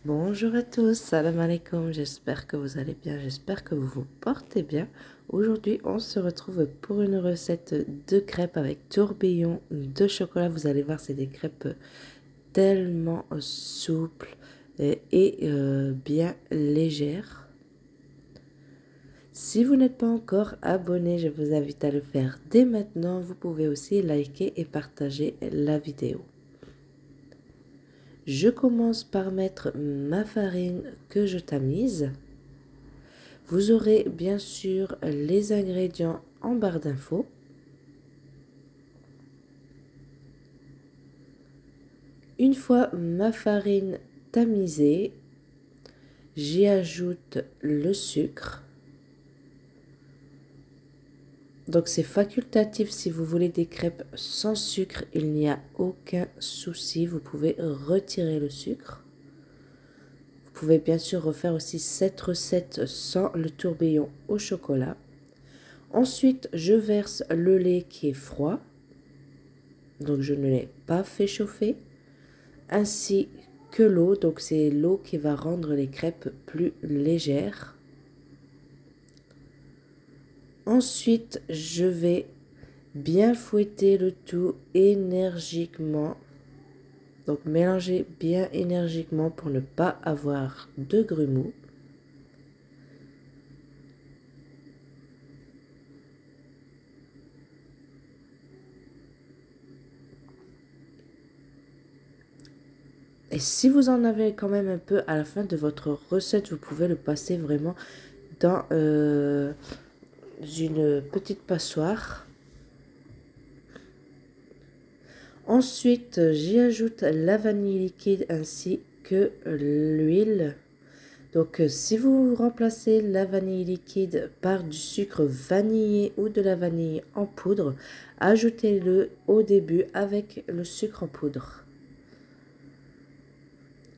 Bonjour à tous, salam alaikum, j'espère que vous allez bien, j'espère que vous vous portez bien. Aujourd'hui, on se retrouve pour une recette de crêpes avec tourbillon de chocolat. Vous allez voir, c'est des crêpes tellement souples et bien légères. Si vous n'êtes pas encore abonné, je vous invite à le faire dès maintenant. Vous pouvez aussi liker et partager la vidéo. Je commence par mettre ma farine que je tamise. Vous aurez bien sûr les ingrédients en barre d'infos. Une fois ma farine tamisée, j'y ajoute le sucre. Donc c'est facultatif, si vous voulez des crêpes sans sucre, il n'y a aucun souci, vous pouvez retirer le sucre. Vous pouvez bien sûr refaire aussi cette recette sans le tourbillon au chocolat. Ensuite, je verse le lait qui est froid, donc je ne l'ai pas fait chauffer, ainsi que l'eau, donc c'est l'eau qui va rendre les crêpes plus légères. Ensuite, je vais bien fouetter le tout énergiquement. Donc mélanger bien énergiquement pour ne pas avoir de grumeaux. Et si vous en avez quand même un peu à la fin de votre recette, vous pouvez le passer vraiment dans une petite passoire. Ensuite, j'y ajoute la vanille liquide ainsi que l'huile. Donc, si vous remplacez la vanille liquide par du sucre vanillé ou de la vanille en poudre, ajoutez-le au début avec le sucre en poudre.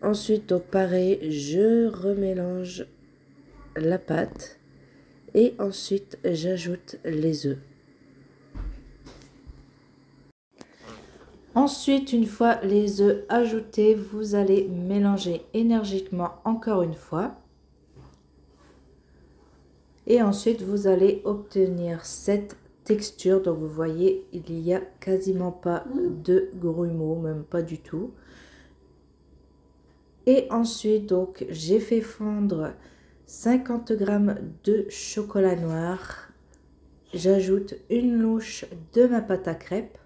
Ensuite, donc pareil, je remélange la pâte et ensuite j'ajoute les œufs. Ensuite, une fois les œufs ajoutés, vous allez mélanger énergiquement encore une fois. Et ensuite, vous allez obtenir cette texture. Donc, vous voyez, il n'y a quasiment pas de grumeaux, même pas du tout. Et ensuite, donc, j'ai fait fondre 50 g de chocolat noir. J'ajoute une louche de ma pâte à crêpes.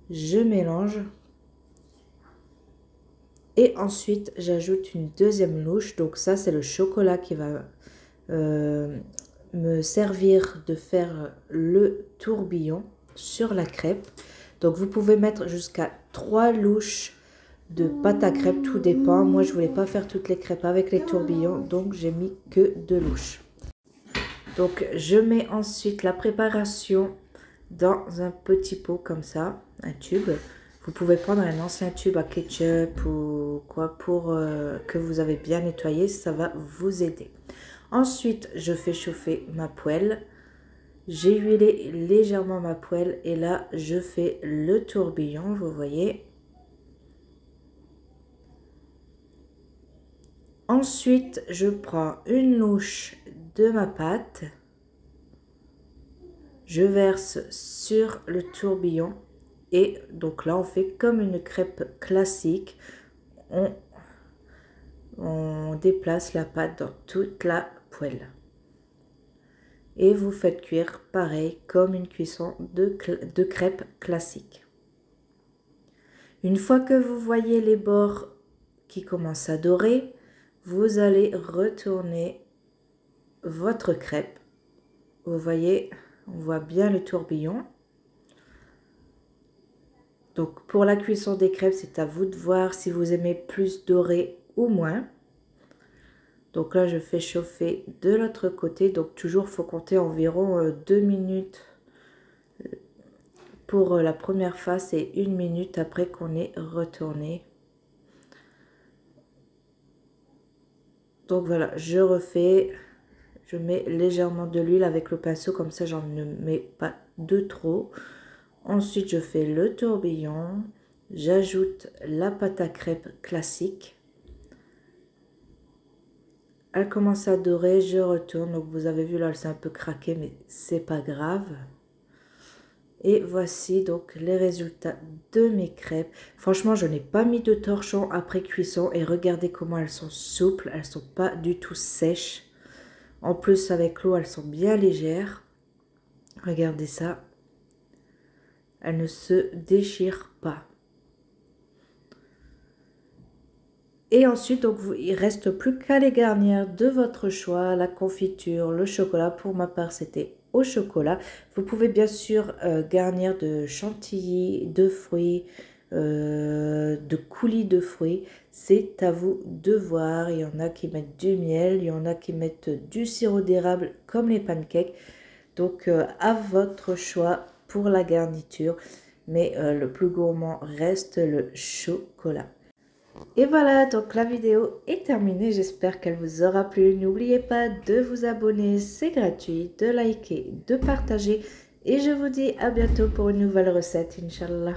Je mélange. Et ensuite, j'ajoute une deuxième louche. Donc ça, c'est le chocolat qui va me servir de faire le tourbillon sur la crêpe. Donc vous pouvez mettre jusqu'à 3 louches de pâte à crêpes, tout dépend. Moi, je voulais pas faire toutes les crêpes avec les tourbillons, donc j'ai mis que 2 louches. Donc je mets ensuite la préparation dans un petit pot comme ça, un tube. Vous pouvez prendre un ancien tube à ketchup ou quoi pour que vous avez bien nettoyé, ça va vous aider. Ensuite, je fais chauffer ma poêle. J'ai huilé légèrement ma poêle et là, je fais le tourbillon, vous voyez. Ensuite, je prends une louche de ma pâte. Je verse sur le tourbillon. Et donc là, on fait comme une crêpe classique. On déplace la pâte dans toute la poêle. Et vous faites cuire pareil comme une cuisson de crêpe classique. Une fois que vous voyez les bords qui commencent à dorer, vous allez retourner votre crêpe. Vous voyez, on voit bien le tourbillon. Donc pour la cuisson des crêpes, c'est à vous de voir si vous aimez plus doré ou moins. Donc là, je fais chauffer de l'autre côté. Donc toujours, il faut compter environ 2 minutes pour la première face et 1 minute après qu'on ait retourné. Donc voilà, je refais. Je mets légèrement de l'huile avec le pinceau, comme ça, j'en ne mets pas de trop. Ensuite, je fais le tourbillon. J'ajoute la pâte à crêpes classique. Elle commence à dorer, je retourne. Donc vous avez vu là, elle s'est un peu craquée, mais c'est pas grave. Et voici donc les résultats de mes crêpes. Franchement, je n'ai pas mis de torchon après cuisson. Et regardez comment elles sont souples. Elles sont pas du tout sèches. En plus, avec l'eau, elles sont bien légères. Regardez ça. Elles ne se déchirent pas. Et ensuite, donc, il reste plus qu'à les garnir de votre choix. La confiture, le chocolat. Pour ma part, c'était au chocolat. Vous pouvez bien sûr garnir de chantilly, de fruits, de coulis de fruits. C'est à vous de voir. Il y en a qui mettent du miel, il y en a qui mettent du sirop d'érable comme les pancakes. Donc à votre choix pour la garniture. Mais le plus gourmand reste le chocolat. Et voilà, donc la vidéo est terminée. J'espère qu'elle vous aura plu. N'oubliez pas de vous abonner, c'est gratuit, de liker, de partager. Et je vous dis à bientôt pour une nouvelle recette, Inch'Allah.